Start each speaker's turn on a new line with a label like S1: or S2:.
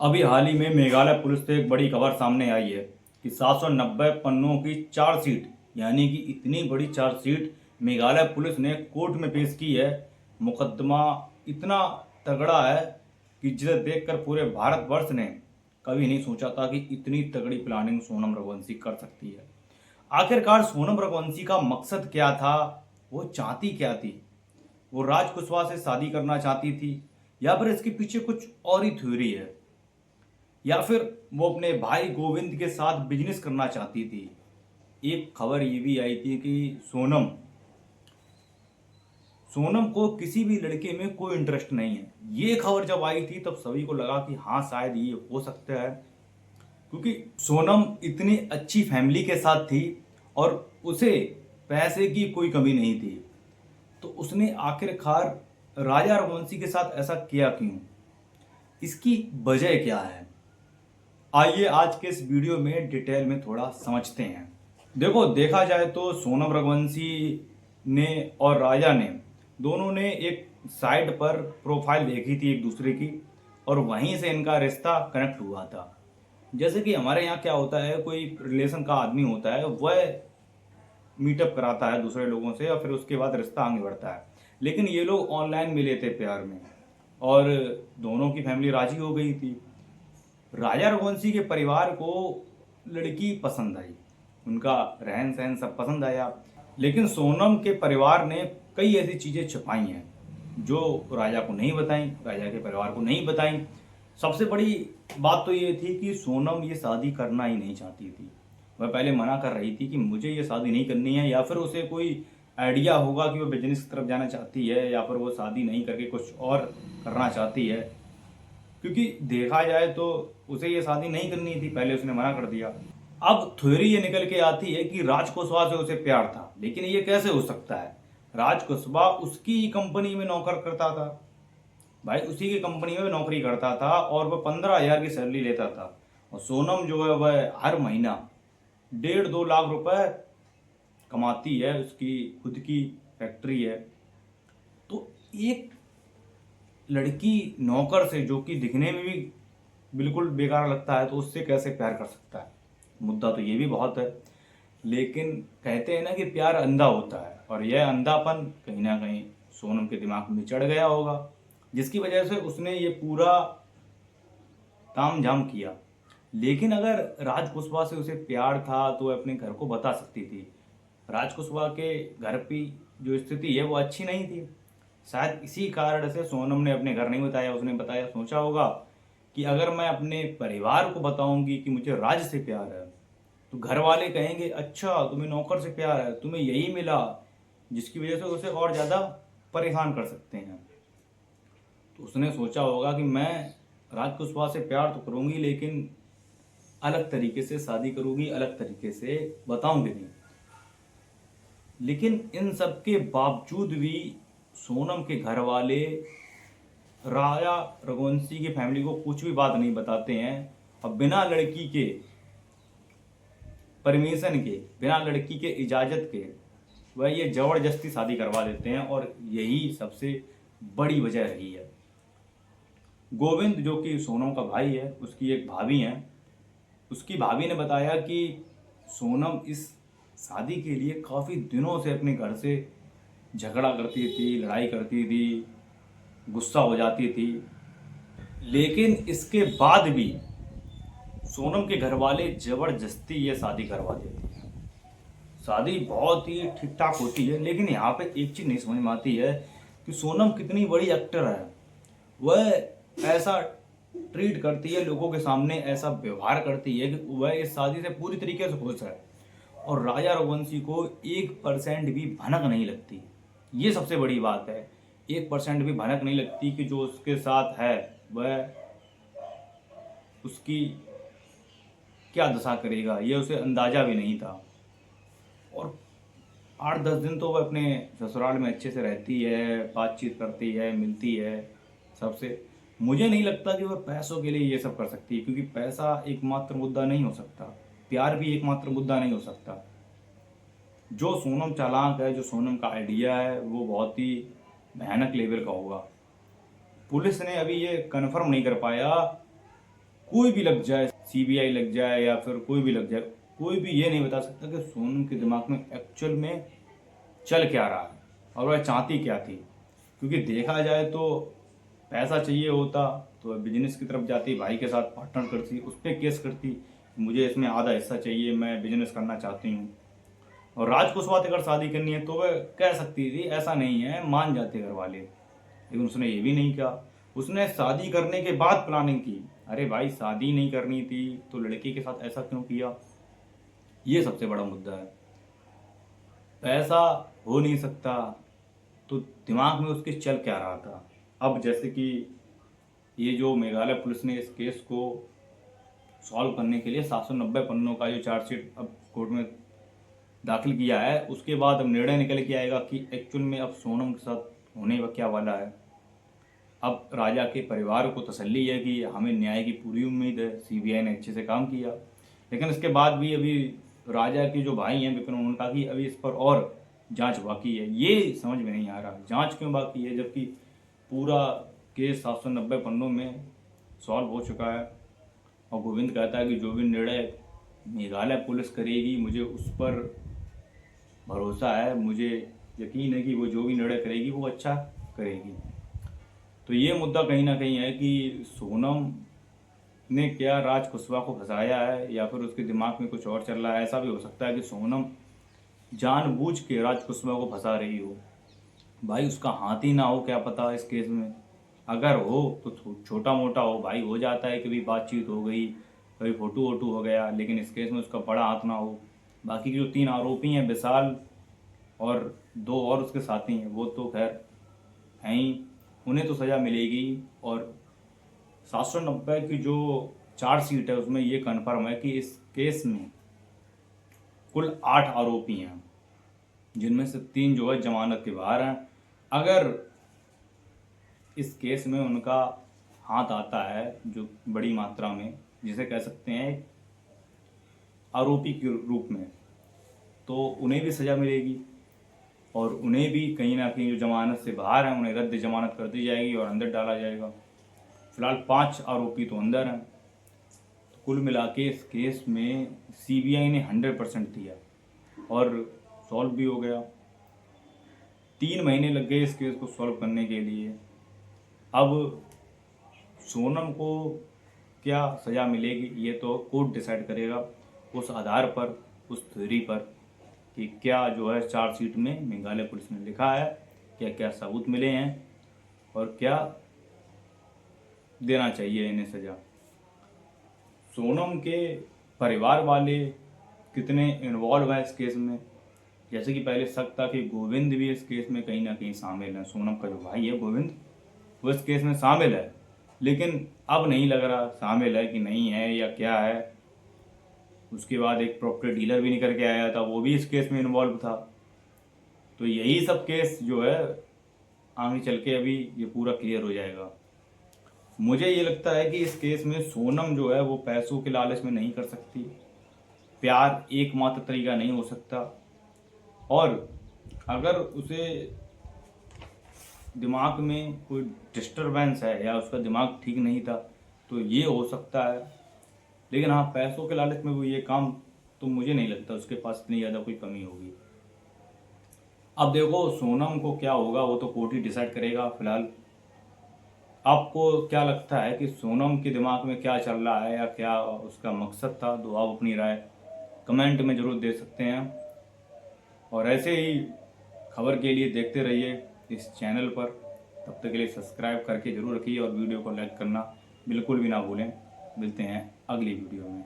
S1: अभी हाल ही में मेघालय पुलिस से एक बड़ी खबर सामने आई है कि 790 पन्नों की चार्जशीट, यानी कि इतनी बड़ी चार्जशीट मेघालय पुलिस ने कोर्ट में पेश की है। मुकदमा इतना तगड़ा है कि जिसे देखकर पूरे भारतवर्ष ने कभी नहीं सोचा था कि इतनी तगड़ी प्लानिंग सोनम रघुवंशी कर सकती है। आखिरकार सोनम रघुवंशी का मकसद क्या था? वो चाहती क्या थी? वो राज कुशवाहा से शादी करना चाहती थी, या फिर इसके पीछे कुछ और ही थ्योरी है, या फिर वो अपने भाई गोविंद के साथ बिजनेस करना चाहती थी। एक खबर ये भी आई थी कि सोनम सोनम को किसी भी लड़के में कोई इंटरेस्ट नहीं है। ये खबर जब आई थी तब सभी को लगा कि हाँ, शायद ये हो सकता है, क्योंकि सोनम इतनी अच्छी फैमिली के साथ थी और उसे पैसे की कोई कमी नहीं थी। तो उसने आखिरकार राजा रघुवंशी के साथ ऐसा किया क्यों? इसकी वजह क्या है? आइए आज के इस वीडियो में डिटेल में थोड़ा समझते हैं। देखो, देखा जाए तो सोनम रघुवंशी ने और राजा ने दोनों ने एक साइट पर प्रोफाइल देखी थी एक दूसरे की, और वहीं से इनका रिश्ता कनेक्ट हुआ था। जैसे कि हमारे यहाँ क्या होता है, कोई रिलेशन का आदमी होता है, वह मीटअप कराता है दूसरे लोगों से और फिर उसके बाद रिश्ता आगे बढ़ता है। लेकिन ये लोग ऑनलाइन मिले थे प्यार में, और दोनों की फैमिली राजी हो गई थी। राजा रघुवंशी के परिवार को लड़की पसंद आई, उनका रहन सहन सब पसंद आया। लेकिन सोनम के परिवार ने कई ऐसी चीज़ें छिपाई हैं जो राजा को नहीं बताई, राजा के परिवार को नहीं बताई। सबसे बड़ी बात तो ये थी कि सोनम ये शादी करना ही नहीं चाहती थी। वह पहले मना कर रही थी कि मुझे ये शादी नहीं करनी है, या फिर उसे कोई आइडिया होगा कि वह बिजनेस की तरफ जाना चाहती है, या फिर वो शादी नहीं करके कुछ और करना चाहती है। क्योंकि देखा जाए तो उसे ये शादी नहीं करनी थी, पहले उसने मना कर दिया। अब थ्योरी ये निकल के आती है कि राज कुशवाहा से उसे प्यार था, लेकिन ये कैसे हो सकता है? राज कुशवाहा उसकी ही कंपनी में नौकर करता था, भाई उसी की कंपनी में नौकरी करता था, और वह 15,000 की सैलरी लेता था। और सोनम जो है वह हर महीना 1.5-2 लाख रुपए कमाती है, उसकी खुद की फैक्ट्री है। तो एक लड़की नौकर से, जो कि दिखने में भी बिल्कुल बेकार लगता है, तो उससे कैसे प्यार कर सकता है? मुद्दा तो ये भी बहुत है। लेकिन कहते हैं ना कि प्यार अंधा होता है, और यह अंधापन कहीं ना कहीं सोनम के दिमाग में चढ़ गया होगा, जिसकी वजह से उसने ये पूरा ताम झाम किया। लेकिन अगर राज कुशवाहा से उसे प्यार था तो वह अपने घर को बता सकती थी। राज कुशवाहा के घर की जो स्थिति है वो अच्छी नहीं थी। शायद इसी कारण से सोनम ने अपने घर नहीं बताया। उसने बताया, सोचा होगा कि अगर मैं अपने परिवार को बताऊंगी कि मुझे राज से प्यार है, तो घर वाले कहेंगे अच्छा तुम्हें नौकर से प्यार है, तुम्हें यही मिला, जिसकी वजह से उसे और ज़्यादा परेशान कर सकते हैं। तो उसने सोचा होगा कि मैं राज कुशवाहा से प्यार तो करूंगी, लेकिन अलग तरीके से शादी करूंगी, अलग तरीके से बताऊंगी नहीं। लेकिन इन सब के बावजूद भी सोनम के घर वाले राजा रघुवंशी की फैमिली को कुछ भी बात नहीं बताते हैं, और बिना लड़की के परमिशन के, बिना लड़की के इजाज़त के वह ये ज़बरदस्ती शादी करवा देते हैं। और यही सबसे बड़ी वजह रही है। गोविंद, जो कि सोनम का भाई है, उसकी एक भाभी हैं, उसकी भाभी ने बताया कि सोनम इस शादी के लिए काफ़ी दिनों से अपने घर से झगड़ा करती थी, लड़ाई करती थी, गुस्सा हो जाती थी। लेकिन इसके बाद भी सोनम के घर वाले ज़बरदस्ती ये शादी करवा देते हैं। शादी बहुत ही ठीक ठाक होती है, लेकिन यहाँ पे एक चीज़ नहीं समझ में आती है कि सोनम कितनी बड़ी एक्टर है। वह ऐसा ट्रीट करती है लोगों के सामने, ऐसा व्यवहार करती है कि वह इस शादी से पूरी तरीके से खुश है, और राजा रघुवंशी को 1% भी भनक नहीं लगती। ये सबसे बड़ी बात है, 1% भी भनक नहीं लगती कि जो उसके साथ है वह उसकी क्या दशा करेगा, ये उसे अंदाज़ा भी नहीं था। और 8-10 दिन तो वह अपने ससुराल में अच्छे से रहती है, बातचीत करती है, मिलती है सबसे। मुझे नहीं लगता कि वह पैसों के लिए ये सब कर सकती है, क्योंकि पैसा एकमात्र मुद्दा नहीं हो सकता, प्यार भी एकमात्र मुद्दा नहीं हो सकता। जो सोनम चालाक है, जो सोनम का आइडिया है, वो बहुत ही भयानक लेवल का होगा। पुलिस ने अभी ये कन्फर्म नहीं कर पाया कोई भी लग जाए, सीबीआई लग जाए या फिर कोई भी लग जाए, कोई भी ये नहीं बता सकता कि सोनम के दिमाग में एक्चुअल में चल क्या रहा है और वह चाहती क्या थी। क्योंकि देखा जाए तो पैसा चाहिए होता तो बिजनेस की तरफ जाती, भाई के साथ पार्टनर करती, उस पर केस करती, मुझे इसमें आधा हिस्सा चाहिए, मैं बिजनेस करना चाहती हूँ। और राज कुशवाहा से अगर शादी करनी है तो वह कह सकती थी, ऐसा नहीं है, मान जाते घर वाले। लेकिन उसने ये भी नहीं किया, उसने शादी करने के बाद प्लानिंग की। अरे भाई, शादी नहीं करनी थी तो लड़की के साथ ऐसा क्यों किया, ये सबसे बड़ा मुद्दा है। पैसा हो नहीं सकता तो दिमाग में उसके चल क्या रहा था। अब जैसे कि ये जो मेघालय पुलिस ने इस केस को सॉल्व करने के लिए 790 पन्नों का जो चार्जशीट अब कोर्ट में दाखिल किया है, उसके बाद अब निर्णय निकल के आएगा कि एक्चुअल में अब सोनम के साथ होने क्या वाला है। अब राजा के परिवार को तसल्ली है कि हमें न्याय की पूरी उम्मीद है, सीबीआई ने अच्छे से काम किया। लेकिन इसके बाद भी अभी राजा के जो भाई हैं विपिन, उन्होंने कहा कि अभी इस पर और जांच बाकी है। ये समझ में नहीं आ रहा जांच क्यों बाकी है, जबकि पूरा केस 790 पन्नों में सॉल्व हो चुका है। और गोविंद कहता है कि जो भी निर्णय मेघालय पुलिस करेगी मुझे उस पर भरोसा है, मुझे यकीन है कि वो जो भी निर्णय करेगी वो अच्छा करेगी। तो ये मुद्दा कहीं ना कहीं है कि सोनम ने क्या राज कुशवाहा को फंसाया है या फिर उसके दिमाग में कुछ और चल रहा है। ऐसा भी हो सकता है कि सोनम जानबूझ के राज कुशवाहा को फंसा रही हो। भाई, उसका हाथ ही ना हो, क्या पता इस केस में। अगर हो तो छोटा मोटा हो, भाई हो जाता है, कभी बातचीत हो गई, कभी फोटो वोटो हो गया, लेकिन इस केस में उसका बड़ा हाथ ना हो। बाकी जो 3 आरोपी हैं, विशाल और 2 और उसके साथी हैं, वो तो खैर हैं ही, उन्हें तो सज़ा मिलेगी। और 790 की जो चार्जशीट है उसमें ये कन्फर्म है कि इस केस में कुल 8 आरोपी हैं, जिनमें से 3 जो है जमानत के बाहर हैं। अगर इस केस में उनका हाथ आता है जो बड़ी मात्रा में, जिसे कह सकते हैं आरोपी के रूप में, तो उन्हें भी सज़ा मिलेगी और उन्हें भी कहीं ना कहीं जो जमानत से बाहर हैं उन्हें रद्द जमानत कर दी जाएगी और अंदर डाला जाएगा। फिलहाल 5 आरोपी तो अंदर हैं। तो कुल मिला के इस केस में सीबीआई ने 100% दिया और सॉल्व भी हो गया। 3 महीने लग गए इस केस को सॉल्व करने के लिए। अब सोनम को क्या सज़ा मिलेगी ये तो कोर्ट डिसाइड करेगा, उस आधार पर, उस थ्योरी पर कि क्या जो है चार्जशीट में मेघालय पुलिस ने लिखा है, क्या क्या सबूत मिले हैं और क्या देना चाहिए इन्हें सज़ा। सोनम के परिवार वाले कितने इन्वॉल्व हैं इस केस में। जैसे कि पहले शक था कि गोविंद भी इस केस में कहीं ना कहीं शामिल है, सोनम का जो भाई है गोविंद, वो इस केस में शामिल है। लेकिन अब नहीं लग रहा शामिल है कि नहीं है या क्या है। उसके बाद एक प्रॉपर्टी डीलर भी निकल के आया था, वो भी इस केस में इन्वॉल्व था। तो यही सब केस जो है आगे चल के अभी ये पूरा क्लियर हो जाएगा। मुझे ये लगता है कि इस केस में सोनम जो है वो पैसों के लालच में नहीं कर सकती, प्यार एकमात्र तरीका नहीं हो सकता। और अगर उसे दिमाग में कोई डिस्टरबेंस है या उसका दिमाग ठीक नहीं था तो ये हो सकता है। लेकिन हाँ, पैसों के लालच में वो ये काम, तो मुझे नहीं लगता उसके पास इतनी ज़्यादा कोई कमी होगी। अब देखो सोनम को क्या होगा वो तो कोर्ट ही डिसाइड करेगा। फिलहाल आपको क्या लगता है कि सोनम के दिमाग में क्या चल रहा है या क्या उसका मकसद था, तो आप अपनी राय कमेंट में ज़रूर दे सकते हैं। और ऐसे ही खबर के लिए देखते रहिए इस चैनल पर। तब तक के लिए सब्सक्राइब करके ज़रूर रखिए और वीडियो को लाइक करना बिल्कुल भी ना भूलें। मिलते हैं अगली वीडियो में।